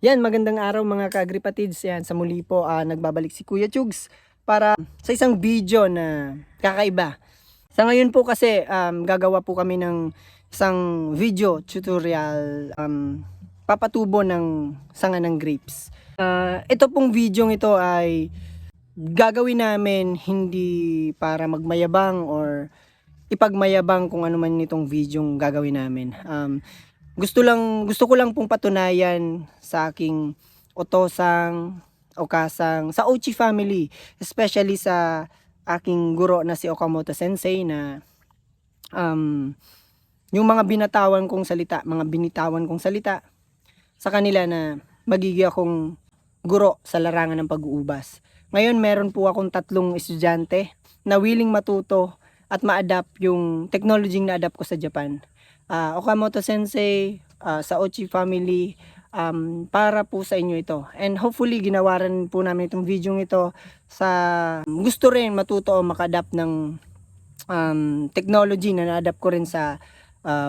Yan, magandang araw mga ka-agripatids. Yan, sa muli po nagbabalik si Kuya Chugs para sa isang video na kakaiba. Sa ngayon po kasi gagawa po kami ng isang video tutorial papatubo ng sanga ng grapes. Ito pong video ito ay gagawin namin hindi para magmayabang or ipagmayabang kung ano man itong video gagawin namin. Gusto ko lang pong patunayan sa aking otosang, okasang, sa Ochi family, especially sa aking guro na si Okamoto Sensei na yung mga binitawan kong salita sa kanila na magiging akong guro sa larangan ng pag-uubas. Ngayon meron po akong 3 estudyante na willing matuto at ma-adapt yung technology na adapt ko sa Japan. Okamoto Sensei, sa Ochi family, para po sa inyo ito. And hopefully ginawaran po namin itong video ito sa gusto rin matuto o maka-adapt ng technology na na-adapt ko rin sa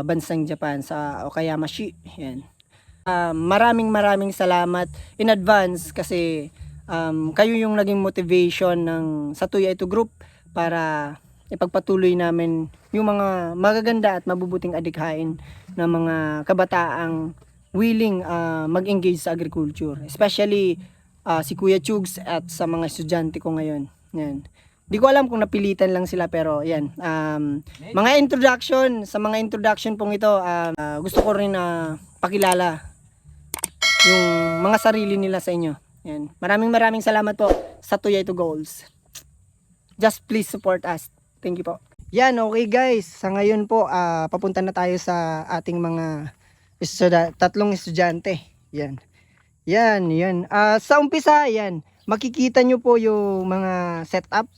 bansang Japan, sa Okayamashi. Yan. Maraming salamat in advance kasi kayo yung naging motivation ng Satuya Ito Group para ipagpatuloy namin yung mga magaganda at mabubuting adikhain ng mga kabataang willing mag-engage sa agriculture. Especially si Kuya Chugs at sa mga estudyante ko ngayon. Yan. Di ko alam kung napilitan lang sila pero yan. Mga introduction pong ito, gusto ko rin pakilala yung mga sarili nila sa inyo. Yan. Maraming salamat po sa Tuya Ito Goals. Just please support us. Thank you po. Yan, okay guys. Sa ngayon po, papunta na tayo sa ating mga 3 estudyante. Yan. Yan. Sa umpisa, yan. Makikita nyo po yung mga setup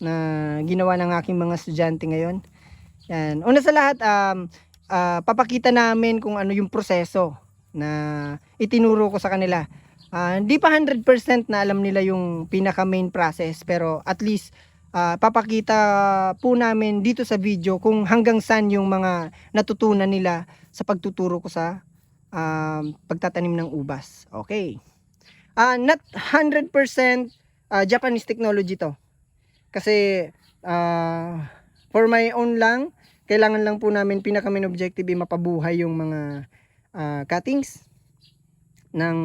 na ginawa ng aking mga estudyante ngayon. Yan. Una sa lahat, papakita namin kung ano yung proseso na itinuro ko sa kanila. Hindi pa 100% na alam nila yung pinaka main process, pero at least papakita po namin dito sa video kung hanggang saan yung mga natutunan nila sa pagtuturo ko sa pagtatanim ng ubas. Okay. Not 100% Japanese technology to. Kasi for my own lang, kailangan lang po namin pinaka main objective ay mapabuhay yung mga cuttings ng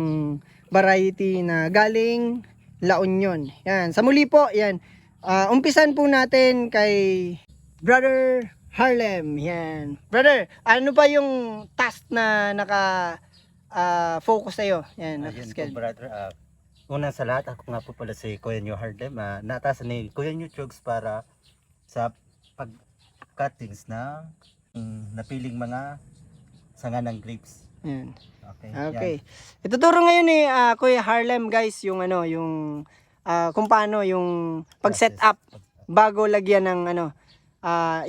variety na galing La Union. Yan. Sa muli po, yan. Umpisan po natin kay Brother Harlem. Yan. Brother, ano ba yung task na focus sa'yo? Yan. Ayun po brother, una sa lahat ako nga po pala si Kuya New Harlem. Natasan ni Kuya New Chugs para sa pag-cuttings ng napiling mga sanga ng grapes. Yan. Okay. Okay. Ituturo ngayon ni Kuya Harlem guys yung kung paano yung pag-set up bago lagyan ng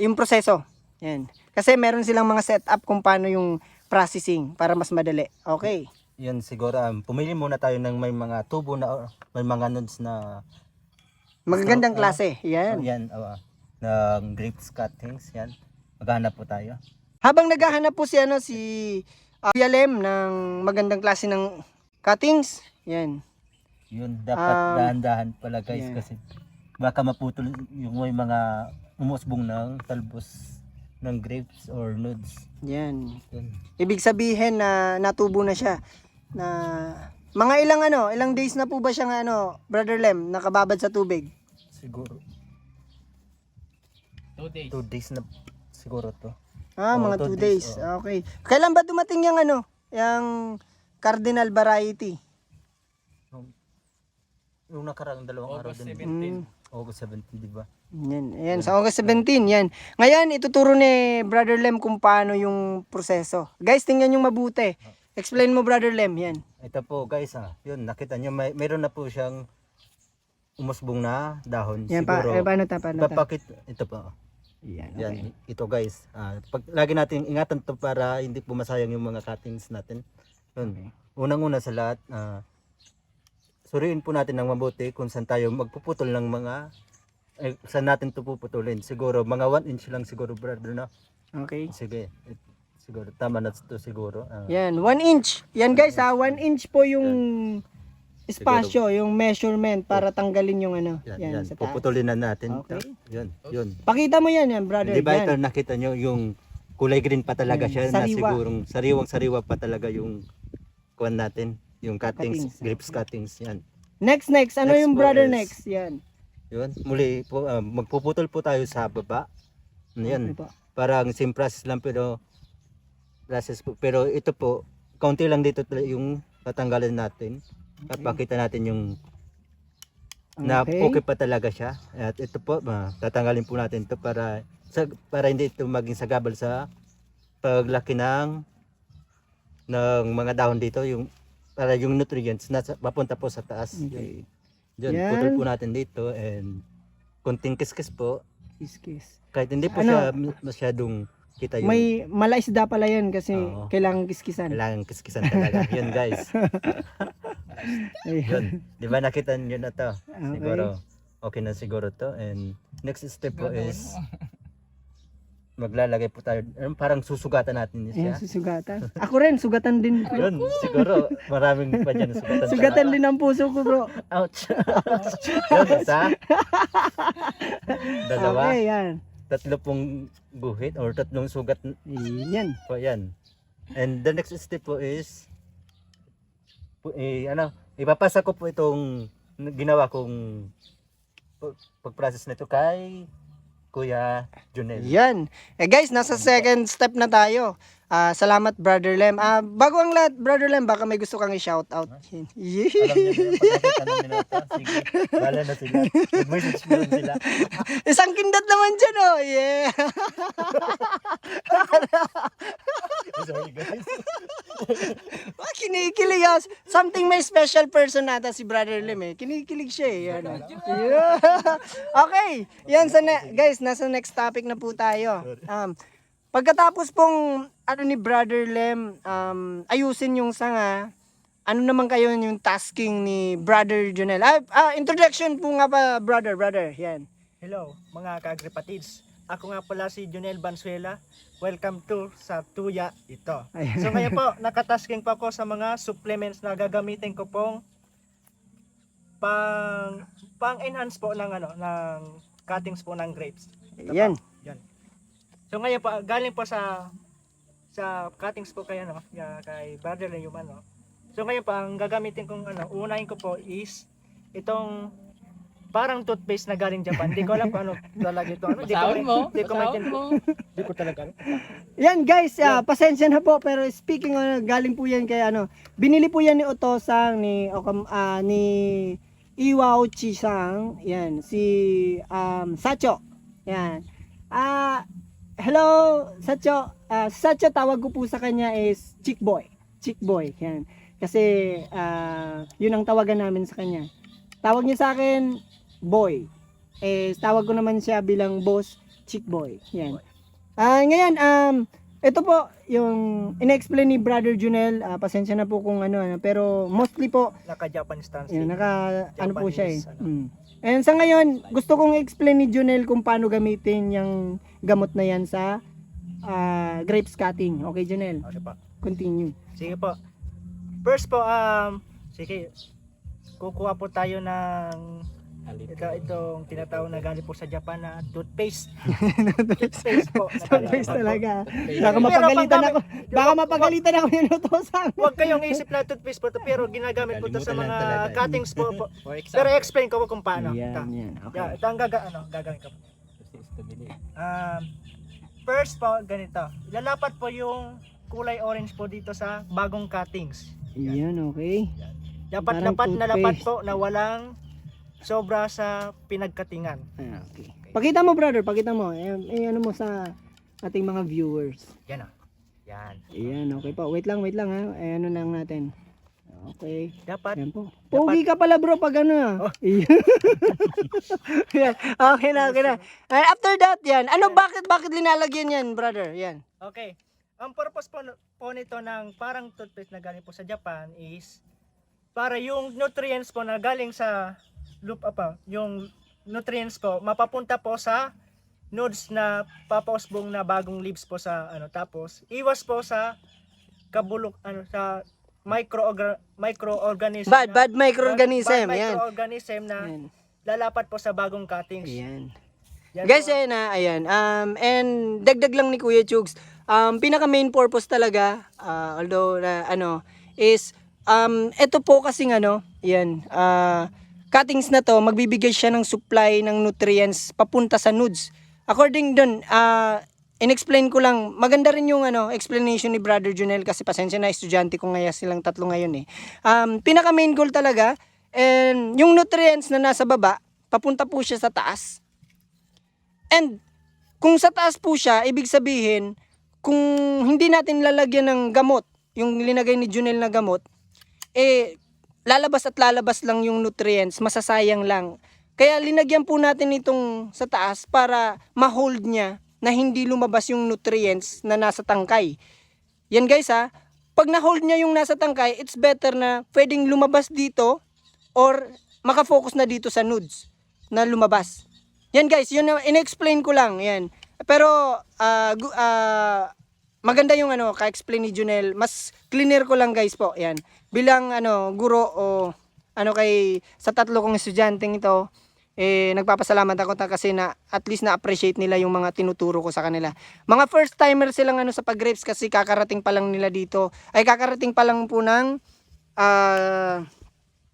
yung proseso. Yan. Kasi meron silang mga setup kung paano yung processing para mas madali. Okay. Yan siguro pumili muna tayo ng may mga tubo na may mga nodes na magagandang klase. Yan. Yan ng grapes cuttings yan. Maghanap po tayo. Habang naghahanap po si Kuya Lem ng magandang klase ng cuttings. Yan. Yun dapat dahan-dahan pala guys, yeah. kasi baka maputol yung may mga umusbong ng talbos ng grapes or nudes. Yan. Yun. Ibig sabihin na natubo na siya. Na mga ilang days na po ba siya Brother Lem, nakababad sa tubig? Siguro 2 days. 2 days na siguro to. Mga 2 days. Oh. Okay. Kailan ba dumating yung cardinal variety? Yung nakaraang 2 araw August din. 17. August 17, di ba? Yan, sa August 17, yan. Ngayon, ituturo ni Brother Lem kung paano yung proseso. Guys, tingnan yung mabuti. Explain mo, Brother Lem, yan. Ito po guys, yun nakita nyo meron na po siyang umusbong na dahon. Yan, siguro. paano ta? Papakit ito po. Yan, Yan, okay. ito guys. Lagi natin ingatan to para hindi po masayang yung mga cuttings natin. Yun. Okay. Unang-una sa lahat, suriin po natin ng mabuti kung saan tayo magpuputol ng saan natin to puputulin. Siguro mga 1 inch lang siguro brother na. Okay. Sige. siguro. Tama na to siguro. Yan, 1 inch. Yan guys ha, 1 inch po yung espasyo, yung measurement para tanggalin yung ano. Yan. Sa taas. Puputulin na natin. Okay. Yun. Pakita mo yan brother. Di ba ito Yan. nakita nyo yung kulay green pa talaga Yan, siya na sariwa. sigurong sariwang-sariwa pa talaga yung kuwan natin. Yung cuttings, Cuttings, grapes cuttings. Yan. Next. Ano Next yung po brother is- next? Yan. Yun. Muli po, magpuputol po tayo sa baba. Yan. Okay po. Parang same process lang pero pero ito po kaunti lang dito yung tatanggalin natin at pakita natin yung na okay pa talaga siya at ito po tatanggalin po natin to para hindi ito maging sagabal sa paglaki ng mga dahon dito yung para yung nutrients na mapunta po sa taas. Okay. Diyan, Yan. putol po natin dito and konting kiskis po Kiss. kahit hindi po Ano? siya masyadong kita yung May malaisda pala yan kasi Oo. kailangan kiskisan. kailangan kiskisan talaga. Yun guys. Ayun. Yun. Di ba nakita nyo na to? Okay. Siguro okay na siguro to. And next step po is maglalagay po tayo. Parang susugatan natin Ayan, siya. susugatan. Ako rin, sugatan din. Yun, siguro maraming pa dyan sugatan. Sugatan din ang puso ko, bro. Ouch. Yun, isa. Dalawa. Okay, yan. Tatlo pong guhit or tatlong sugat Yan. po yan. And the next step po is ipapasa ko po itong ginawa kong pag-process nito kay Kuya Junel. Yan. Guys, nasa second step na tayo. Salamat, Brother Lem. Bago ang lahat, Brother Lem, baka may gusto kang i-shoutout. Alam niyo ba yung pagkakita namin na ito? Sige, bala na sila. Mag-message mo rin sila. Isang kindat naman dyan, oh. Yeah. Sorry guys. Kinikilig ah. Something may special person nata si Brother Lem eh. Kinikilig siya eh. Yan, oh. Yeah. Okay. Yan, guys, nasa next topic na po tayo. Pagkatapos pong ni Brother Lem ayusin yung sanga, ano naman kayo yung tasking ni Brother Junel? Introduction po nga pa, brother. Yan. Hello mga kagripatids. Ako nga pala si Junel Bansuela. Welcome to sa Tuya ito. Ayan. So ngayon po, nakatasking pa ako sa mga supplements na gagamitin ko pong pang-enhance po ng cuttings po ng grapes. Ito Yan. po, yan. So ngayon po, galing po sa cuttings po kay Brother Leyuman, no. So ngayon po, ang gagamitin kong unahin ko po is itong parang toothpaste na galing Japan. Hindi ko alam kung ano talaga ito. Hindi ko maintindihan. Hindi ko talaga alam. Yan guys, pasensya na po pero speaking galing po yan kay binili po yan ni Otosang ni Iwauchi-sang, yan, si Sacho. Yan. Hello Sacho. Sacho tawag ko po sa kanya is Chick Boy. Yan. Kasi yun ang tawagan namin sa kanya. Tawag niya sa akin Boy. Tawag ko naman siya bilang boss, Chick Boy. Yan. Ngayon, ito po yung in-explain ni Brother Junel. Pasensya na po kung pero mostly po Naka-Japanese stance. yun, po siya eh. Japanese, And sa ngayon, gusto kong explain ni Junel kung paano gamitin yung gamot na yan sa grapes cutting. Okay, Junel? Okay po. Continue. Sige po. First po, sige, kukuha po tayo ng itong tinatawag na galing po sa Japan na toothpaste. Toothpaste po. Toothpaste talaga. Baka Pero mapagalitan ako. paggamit- Baka mapagalitan ako yung Otosang. Huwag kayong isip na toothpaste po ito, pero ginagamit po ito sa Kalimutan mga lang talaga. cuttings po. Pero explain ko kung paano. Ito. Yan. Yeah, ito ang gagawin ko. First po, ganito. Lalapat po yung kulay orange po dito sa bagong cuttings. Yan, okay. Parang Dapat na lapat toothpaste. po na walang sobra sa pinagkatingan. Okay. Pakita mo, brother. Pakita mo. Ano mo sa ating mga viewers. Yan o. Yan. Ayan, okay po. Wait lang ha. Ano lang natin. Okay. Dapat, Ayan po. Pogi ka pala bro pag ano. Ayan. Yan. Okay na. And after that, yan. Bakit linalagyan yan, brother? Yan. okay. Ang purpose po nito ng parang toothpaste na galing po sa Japan is para yung nutrients po na galing sa yung nutrients po mapapunta po sa nodes na papausbong na bagong leaves po sa ano, tapos iwas po sa kabulok ano sa microorganism Bad microorganism. bad Yan. microorganism na Yan. lalapat po sa bagong cuttings. Ayan. Yan Guys, po. ayan. And dagdag lang ni Kuya Chugs, pinaka main purpose talaga, although na is ito po kasing ayan, cuttings na to, magbibigay siya ng supply ng nutrients papunta sa nudes. According dun, in-explain ko lang, maganda rin yung explanation ni Brother Junel kasi pasensya na, estudyante ko ngayon silang tatlo ngayon eh. Pinaka main goal talaga, and yung nutrients na nasa baba, papunta po siya sa taas. And kung sa taas po siya, ibig sabihin, kung hindi natin lalagyan ng gamot, yung linagay ni Junel na gamot, lalabas at lalabas lang yung nutrients, masasayang lang. Kaya linagyan po natin itong sa taas para ma-hold niya na hindi lumabas yung nutrients na nasa tangkay. Yan guys pag na-hold niya yung nasa tangkay, it's better na pwedeng lumabas dito or makafocus na dito sa nudes na lumabas. Yan guys, yun na in-explain ko lang, yan. Pero maganda yung ka-explain ni Junel. Mas cleaner ko lang guys po, yan. Bilang guro o kay sa tatlo kong estudyanteng ito, nagpapasalamat ako kasi na at least na-appreciate nila yung mga tinuturo ko sa kanila. Mga first timer silang sa pag-grapes kasi kakarating pa lang nila dito. Ay kakarating pa lang po ng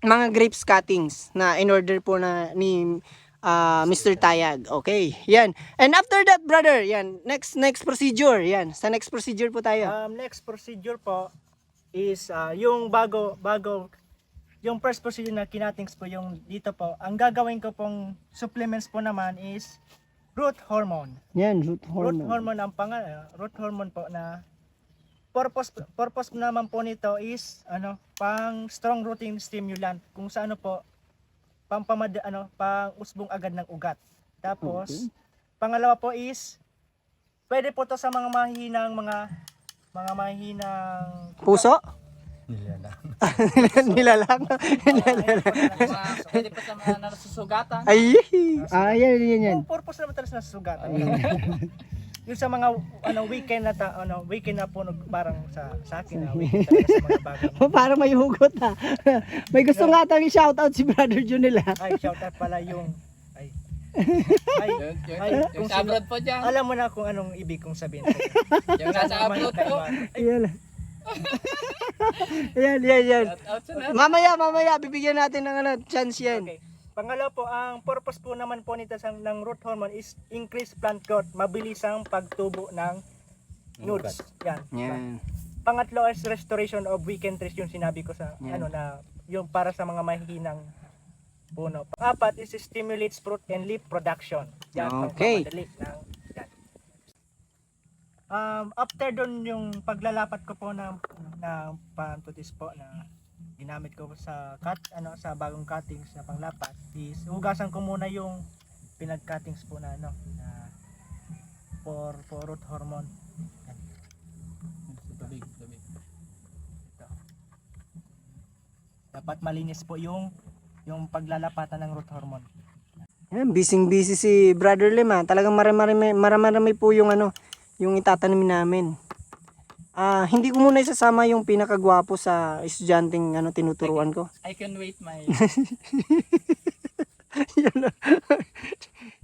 mga grapes cuttings na in order po na ni Mr. Tayag. Okay, yan. And after that, brother, yan, next procedure, yan. Sa next procedure po tayo. Next procedure po is yung bago yung first procedure na kinatings po yung dito po. Ang gagawin ko pong supplements po naman is root hormone. Yan, root Root hormone. hormone ang root hormone po na purpose naman po nito is pang strong rooting stimulant kung sa po pang usbong agad ng ugat. Tapos Okay. pangalawa po is pwede po to sa mga mahinang Puso? Nila Nilalang. Pwede pa sa mga nasusugatan. Ay, yan. Yung purpose naman talaga sa sugatan. Yung sa mga weekend na po parang sa akin na weekend talaga sa mga bagay. Parang may hugot May gusto nga tayong i-shoutout si Brother Junel Ay, shout out pala yung Yung sa abroad po dyan. alam mo na kung anong ibig kong sabihin. Yung sa abroad po. Yan. yan. Shout out sa lahat. Mamaya, bibigyan natin ng chance yan. Okay. Pangalawa po, ang purpose po naman po nito ng root hormone is increase plant growth, mabilis ang pagtubo ng nudes. Yan. Pangatlo is restoration of weakened trees, yung sinabi ko sa Yan. na yung para sa mga mahihinang puno. Pang-apat is stimulates fruit and leaf production. Yan, Okay. pagmamadali ng yan. After doon yung paglalapat ko po ng pantutis po na ginamit ko sa sa bagong cuttings na panglapat is hugasan ko muna yung pinag-cuttings po na for root hormone. Yan. Tubig. Ito. Dapat malinis po yung paglalapatan ng root hormone. Yan, busy si Brother Lem Talagang marami po yung yung itatanim namin. Hindi ko muna isasama yung pinakagwapo sa estudyanteng tinuturuan ko. I can wait my...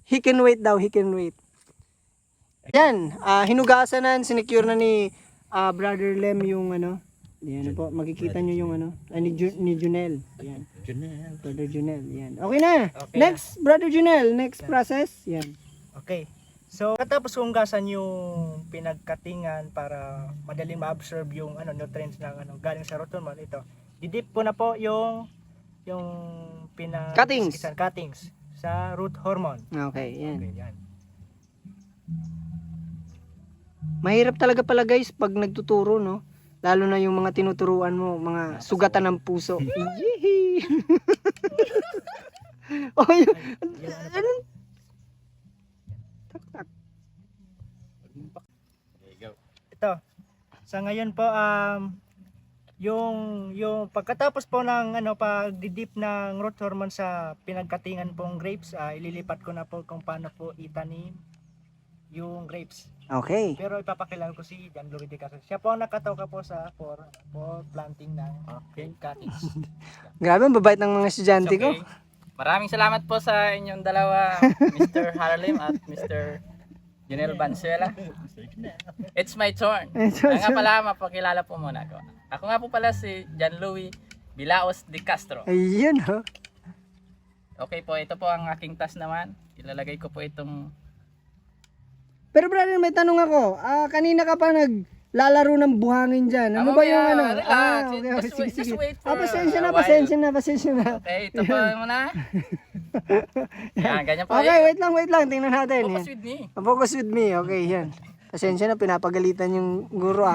He can wait daw, he can wait. Yan, hinugasan na, sinecure na ni Brother Lem yung yan po, makikita nyo yung ni Junel. Yan, Junel. Brother Junel, yan. Okay na. Okay Next, Brother Junel, next process. Yan. Okay. So, katapos hugasan yung pinagkatingan para madaling ma-absorb yung nutrients ng galing sa root hormone ito. Didip ko na po yung Cuttings. cuttings sa root hormone. Okay, yan. Okay, yan. Mahirap talaga pala guys pag nagtuturo, no? Lalo na yung mga tinuturuan mo, mga sugatan ng puso. Yee! Oh, yun. Ito. Sa ngayon po yung pagkatapos po ng pagdidip ng root hormone sa pinagkatingan pong grapes, ililipat ko na po kung paano po itanim yung grapes. Okay. Pero ipapakilala ko si John Louis de Castro. Siya po ang nakatoka po for planting ng cane cuttings. Grabe, ang babait ng mga estudyante ko. Okay. Maraming salamat po sa inyong dalawa, Mr. Harlim at Mr. Junel Bansuela. It's my turn. Kaya nga pala, mapakilala po muna ako. Ako nga po pala si John Louis Bilaos de Castro. Ayun, oh. Okay po, ito po ang aking task naman. Ilalagay ko po itong... Pero brother, may tanong ako. Kanina ka pa naglalaro ng buhangin dyan. Ano ba yung ano? Relax. Okay, Just wait- just wait for pasensya a na, while. pasensya na. Okay, ito po muna. Yan, ganyan po. Okay, wait lang. Tingnan natin. Focus Yan. with me. Focus with me. Okay, yan. Pasensya na, pinapagalitan yung guro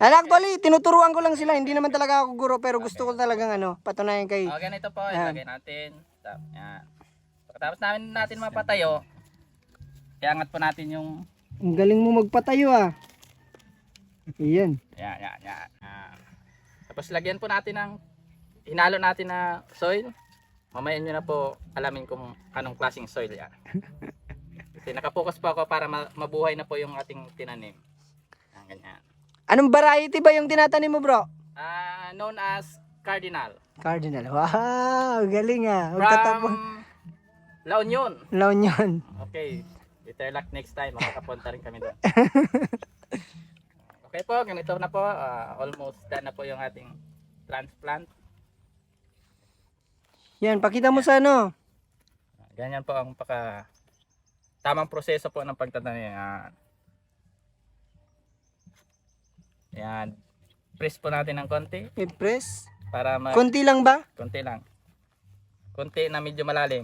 Actually, tinuturuan ko lang sila. Hindi naman talaga ako guro, pero gusto ko talagang patunayan kay... O, ganito po. Yan. Ilagay natin. Yan. Pagkatapos natin mapatayo, iangat po natin yung... Ang galing mo magpatayo Iyan. Yan. Tapos lagyan po natin ng... Hinalo natin na soil. Mamaya nyo na po alamin kung anong klaseng soil yan. Kasi nakapokus po ako para mabuhay na po yung ating tinanim. Yan, ganyan. Anong variety ba yung tinatanim mo, bro? Known as Cardinal. Cardinal. Wow, galing From La Union. La Union. Okay. Better luck next time. Makakapunta rin kami doon. Okay po, ganito na po. Almost done na po yung ating transplant. Yan, pakita mo sa Ganyan po ang tamang proseso po ng pagtatanim. Yan. Press po natin ng konti I-press. para Konti lang ba? konti lang. Konti na medyo malalim.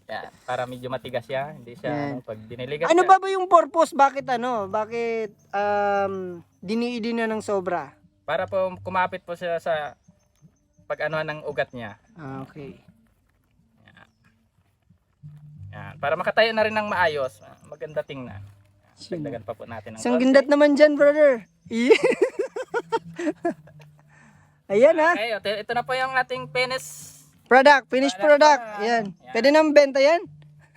Yan, para medyo matigas siya, hindi siya Yan. pag diniligas Ano siya. ba yung purpose? Bakit diniidi na ng sobra? Para po kumapit po siya sa pag-anuhan ng ugat niya. Okay. Yan, para makatayo na rin ng maayos. Maganda tingnan. Dagdagan pa po natin ng Isang konti. gindat naman dyan, brother. Ayan Okay, ito na po yung ating Finished product. Yan. Pwede nang benta yan?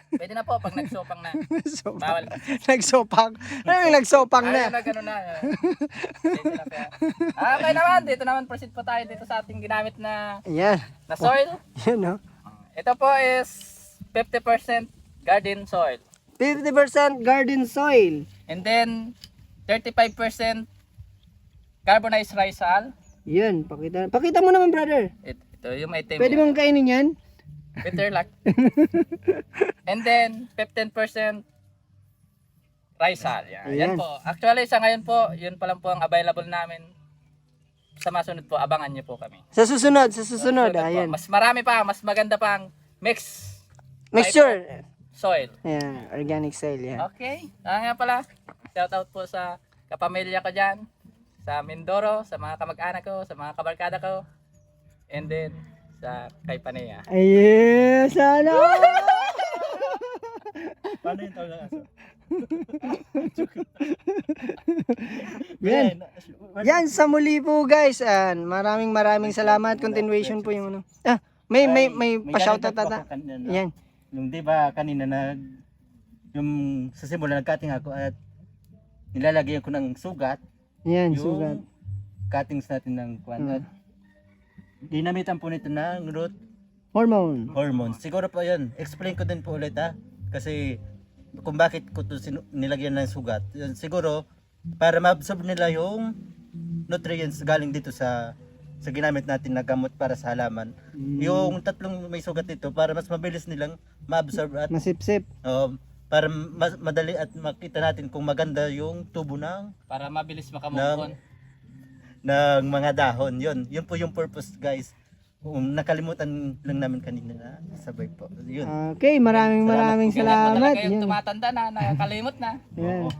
Pwede na po pag nagsopang na. Sopang. Bawal. Nagsopang. Ano yung nagsopang Ayaw na? na gano'n na. Pwede na po. Okay naman, dito naman proceed po tayo dito sa ating ginamit na Ayan. soil. Yan Ito po is 50% garden soil. 50% garden soil. And then 35% carbonized rice hull. Yan. Pakita mo naman, brother. Ito yung item. Pwede bang kainin yan? Better luck. And then 15% rice hull. Yan. Yan Ayan. po. Actually sa ngayon po, yun pa lang po ang available namin. Sa masunod po, abangan niyo po kami. Sa susunod. Po. Ayan. Mas marami pa, mas maganda pang mix Mixture. soil. Ayan. Organic soil. Yan. Okay. Nga pala, shout out po sa kapamilya ko dyan, sa Mindoro, sa mga kamag-anak ko, sa mga kabarkada ko, and then sa kay Panea. Ayun. Sana. Paano yung tawag ng aso? Yan. Yan sa muli po, guys. Maraming salamat. Continuation po yung may pa-shoutout ata. Yan. Yung di ba kanina yung sa simula nag-cutting ako at nilalagyan ko ng sugat. Yan, Yung sugat. cuttings natin ng kwan at dinamitan po nito ng root Hormone. hormones. Siguro po yun. Explain ko din po ulit kasi kung bakit ko to nilagyan ng sugat. Yun, siguro para ma-absorb nila yung nutrients galing dito sa ginamit natin na gamot para sa halaman. Yung tatlong may sugat dito para mas mabilis nilang ma-absorb at Masipsip. para madali at makita natin kung maganda yung tubo ng Para mabilis makamove on. mga dahon. Yun po yung purpose, guys. Nakalimutan lang namin kanina na sabay po. Yun. Okay, maraming Ganyan salamat. talaga yung Yan. tumatanda na, nakakalimot na. Yan.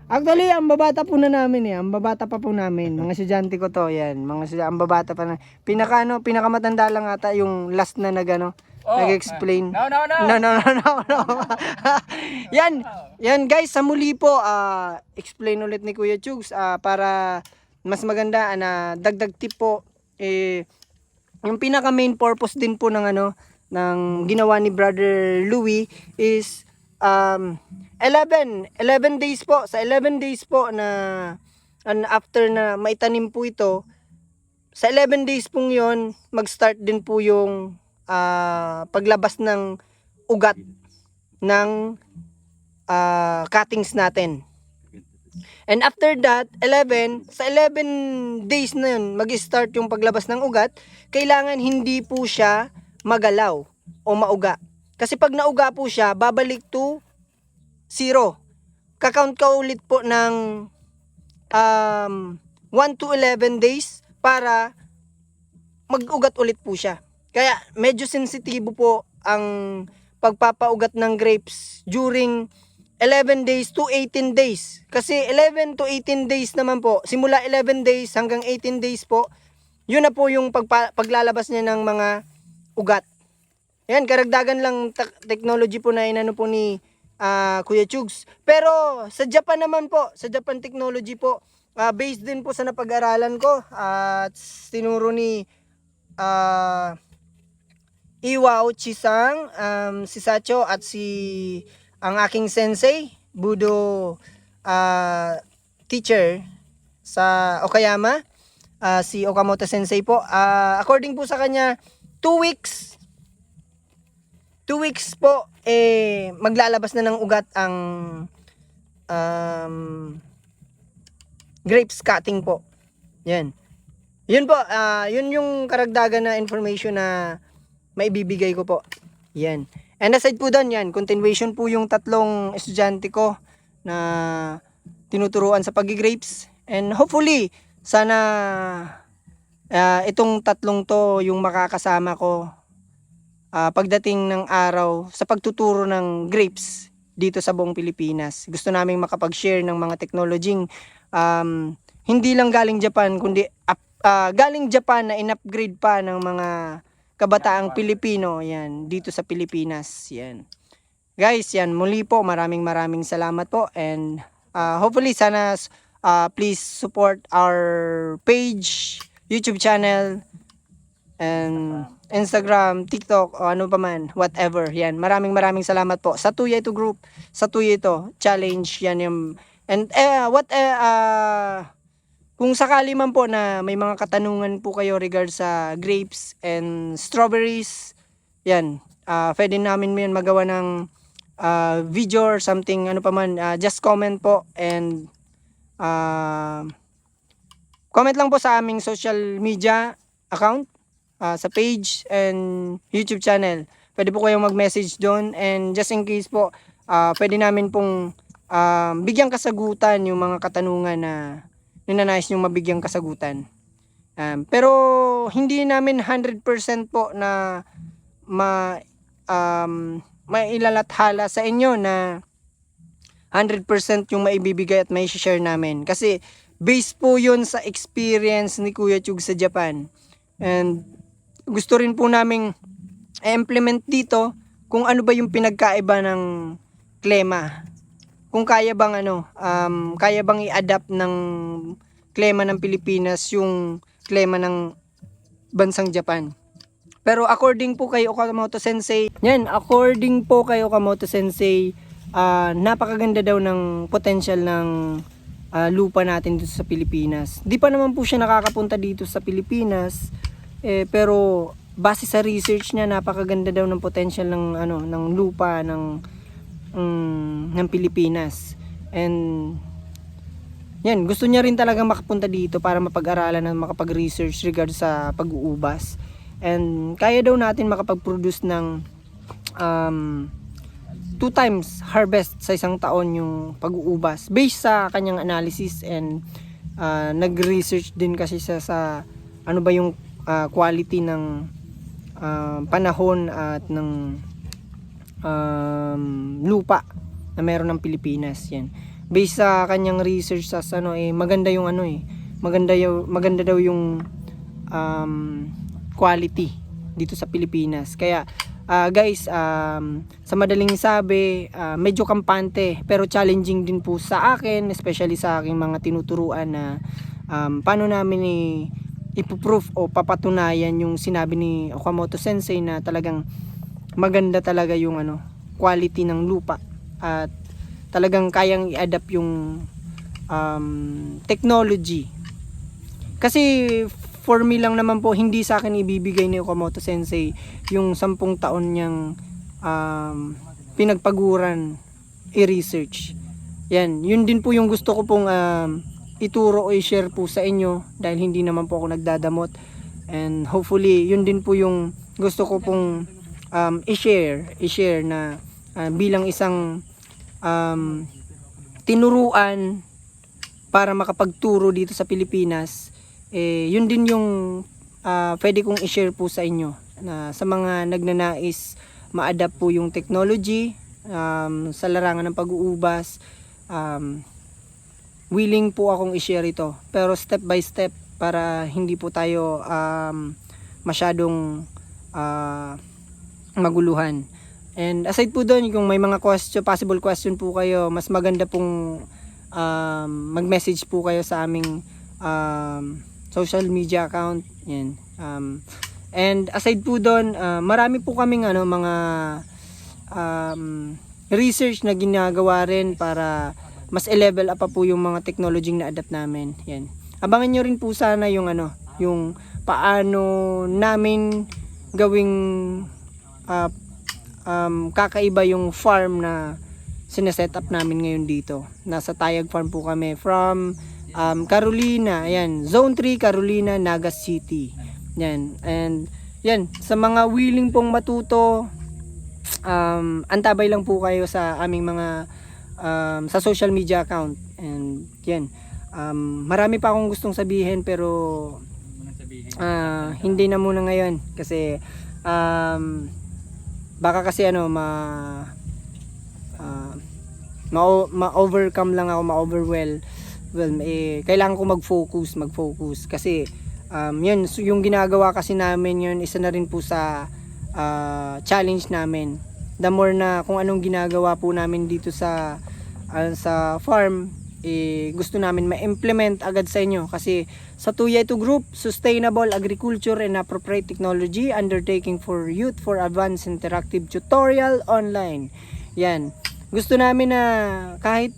Actually, ang babata po na namin Ang babata pa po namin. Mga estudyante ko to, yan. Ang babata pa na. Pinakamatanda lang ata yung last na nag-explain. No. No. Yan guys, sa muli po, explain ulit ni Kuya Chugs para mas maganda na dagdag tip po yung pinaka main purpose din po ng ng ginawa ni Brother Louie is 11 days po, sa 11 days po na after na maitanim po ito, sa 11 days pong yon mag-start din po yung paglabas ng ugat ng cuttings natin. And after that, sa 11 days na yun, mag-start yung paglabas ng ugat, kailangan hindi po siya magalaw o mauga. Kasi pag nauga po siya, babalik to 0. Kakount ka ulit po ng 1 to 11 days para mag-ugat ulit po siya. Kaya medyo sensitibo po ang pagpapaugat ng grapes during 11 days to 18 days. Kasi 11 to 18 days naman po, simula 11 days hanggang 18 days po, yun na po yung paglalabas niya ng mga ugat. Yan, karagdagan lang technology po na inano po ni Kuya Chugs. Pero sa Japan naman po, sa Japan technology po, based din po sa napag-aralan ko at tinuro ni Iwao Chisang, si Sacho at ang aking sensei, Budo teacher sa Okayama, si Okamoto Sensei po. According po sa kanya, 2 weeks po maglalabas na ng ugat ang grapes cutting po. Yan. Yun po, yun yung karagdagan na information na maibibigay ko po. Yan. And aside po doon, yan, continuation po yung tatlong estudyante ko na tinuturuan sa pag-grapes. And hopefully, sana itong tatlong to yung makakasama ko pagdating ng araw sa pagtuturo ng grapes dito sa buong Pilipinas. Gusto naming makapag-share ng mga technology hindi lang galing Japan, kundi galing Japan na in-upgrade pa ng mga kabataang Pilipino, yan, dito sa Pilipinas, yan. Guys, yan, muli po, maraming salamat po, and hopefully, sana, please support our page, YouTube channel, and Instagram, TikTok, o ano pa man, whatever, yan. Maraming salamat po sa Tuya Ito Group, sa Tuya Ito Challenge, yan yung, and kung sakali man po na may mga katanungan po kayo regard sa grapes and strawberries, yan, pwede namin yan magawa ng video or something, ano pa man, just comment po and comment lang po sa aming social media account, sa page and YouTube channel. Pwede po kayong mag-message doon, and just in case po, pwede namin pong bigyang kasagutan yung mga katanungan na ninanais yung mabigyang kasagutan. Pero hindi namin 100% po na mailalathala sa inyo na 100% yung maibibigay at may share namin. Kasi based po yun sa experience ni Kuya Chug sa Japan. And gusto rin po naming i-implement dito kung ano ba yung pinagkaiba ng klema. Kung kaya bang kaya bang i-adapt ng klema ng Pilipinas yung klema ng bansang Japan. Pero according po kay Okamoto Sensei, napakaganda daw ng potential ng lupa natin dito sa Pilipinas. Di pa naman po siya nakakapunta dito sa Pilipinas, pero base sa research niya, napakaganda daw ng potential ng ng lupa ng Pilipinas. And yan, gusto niya rin talaga makapunta dito para mapag-aralan at makapag-research regard sa pag-uubas. And kaya daw natin makapag-produce ng 2 times harvest sa isang taon yung pag-uubas based sa kanyang analysis. And nag-research din kasi siya sa ano ba yung quality ng panahon at ng lupa na meron ng Pilipinas. Yan, based sa kanyang research sa maganda yung maganda daw yung quality dito sa Pilipinas. Kaya guys, sa madaling sabi, medyo kampante pero challenging din po sa akin, especially sa aking mga tinuturuan na paano namin ipo-proof o papatunayan yung sinabi ni Okamoto Sensei na talagang maganda talaga yung quality ng lupa at talagang kayang i-adapt yung technology. Kasi for me lang naman po, hindi sa akin ibibigay ni Okamoto Sensei yung 10 taon niyang pinagpaguran i-research. Yan, yun din po yung gusto ko pong ituro o i-share po sa inyo dahil hindi naman po ako nagdadamot. And hopefully, yun din po yung gusto ko pong i-share na bilang isang tinuruan para makapagturo dito sa Pilipinas. Yun din yung pwede kong i-share po sa inyo na sa mga nagnanais ma-adapt po yung technology sa larangan ng pag-uubas. Willing po akong i-share ito, pero step by step para hindi po tayo masyadong maguluhan. And aside po doon, kung may mga possible question po kayo, mas maganda pong mag-message po kayo sa aming social media account. Yan. And aside po doon, marami po kaming mga research na ginagawa rin para mas i-level up pa po yung mga technology na adapt namin. Yan. Abangan nyo rin po sana yung yung paano namin gawing kakaiba yung farm na sineset up namin ngayon dito. Nasa Tayag Farm po kami from Carolina, ayan, Zone 3, Carolina, Nagas City. Yan. And yan, sa mga willing pong matuto, antabay lang po kayo sa aming mga sa social media account. And yan, marami pa akong gustong sabihin pero hindi na muna ngayon kasi baka kasi ma-overcome lang ako, ma-overwhelm. Kailangan ko mag-focus kasi yun, yung ginagawa kasi namin yun, isa na rin po sa challenge namin. The more na kung anong ginagawa po namin dito sa farm, gusto namin ma-implement agad sa inyo kasi sa Tuya2 Group, Sustainable Agriculture and Appropriate Technology Undertaking for Youth for Advanced Interactive Tutorial Online. Yan. Gusto namin na kahit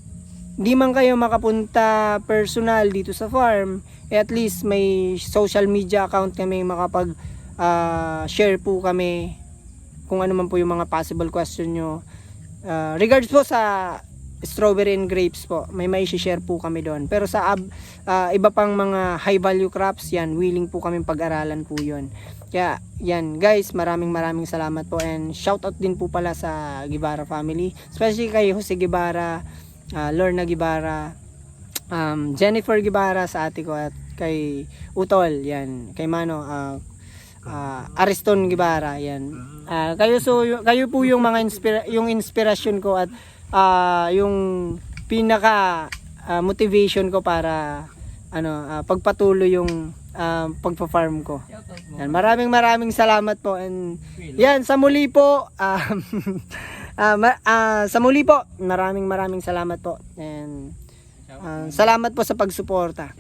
di man kayo makapunta personal dito sa farm, at least may social media account kami, makapag share po kami kung ano man po yung mga possible question nyo. Regards po sa strawberry and grapes po, may share po kami doon. Pero sa iba pang mga high value crops, yan, willing po kami pag-aralan po yun. Kaya yan guys, maraming salamat po, and shout out din po pala sa Guevara family, especially kay Jose Guevara, Lorna Guevara, Jennifer Guevara sa ate ko, at kay Utol, yan, kay Mano, Ariston Guevara, yan. Kayo po yung mga yung inspirasyon ko at yung pinaka motivation ko para pagpatuloy yung pagpa-farm ko. Yan, maraming salamat po, and yan, sa muli po maraming salamat po, and salamat po sa pagsuporta.